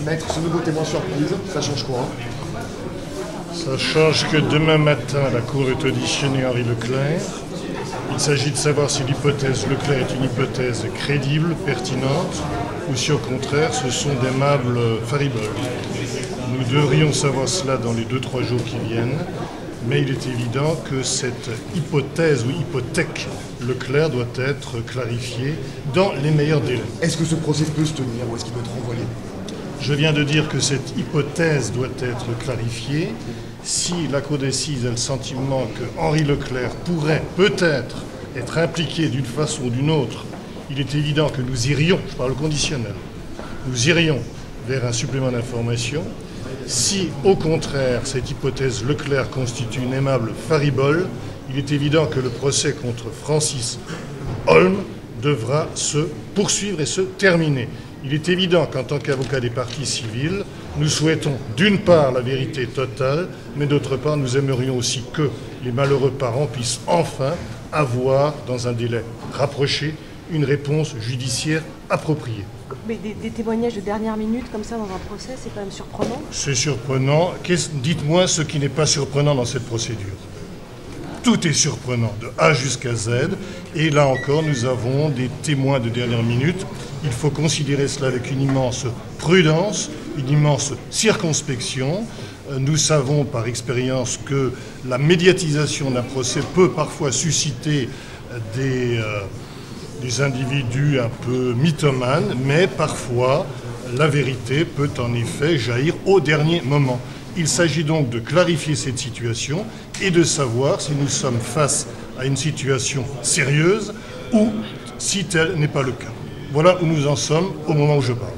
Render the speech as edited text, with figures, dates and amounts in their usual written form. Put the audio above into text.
Maître, ce nouveau témoin surprise, ça change quoi? Ça change que demain matin, la Cour est auditionnée Henri Leclerc. Il s'agit de savoir si l'hypothèse Leclerc est une hypothèse crédible, pertinente, ou si au contraire ce sont d'aimables fariboles. Nous devrions savoir cela dans les 2-3 jours qui viennent, mais il est évident que cette hypothèse ou hypothèque Leclerc doit être clarifiée dans les meilleurs délais. Est-ce que ce procès peut se tenir ou est-ce qu'il doit être renvoyé? Je viens de dire que cette hypothèse doit être clarifiée. Si la Cour d'assises a le sentiment que Henri Leclerc pourrait peut-être être impliqué d'une façon ou d'une autre, il est évident que nous irions, je parle au conditionnel, nous irions vers un supplément d'information. Si, au contraire, cette hypothèse Leclerc constitue une aimable faribole, il est évident que le procès contre Francis Holm devra se poursuivre et se terminer. Il est évident qu'en tant qu'avocat des parties civiles, nous souhaitons d'une part la vérité totale, mais d'autre part nous aimerions aussi que les malheureux parents puissent enfin avoir, dans un délai rapproché, une réponse judiciaire appropriée. Mais des témoignages de dernière minute comme ça dans un procès, c'est quand même surprenant. C'est surprenant. Dites-moi ce qui n'est pas surprenant dans cette procédure. Tout est surprenant, de A jusqu'à Z. Et là encore, nous avons des témoins de dernière minute. Il faut considérer cela avec une immense prudence, une immense circonspection. Nous savons par expérience que la médiatisation d'un procès peut parfois susciter des individus un peu mythomanes, mais parfois la vérité peut en effet jaillir au dernier moment. Il s'agit donc de clarifier cette situation et de savoir si nous sommes face à une situation sérieuse ou si tel n'est pas le cas. Voilà où nous en sommes au moment où je parle.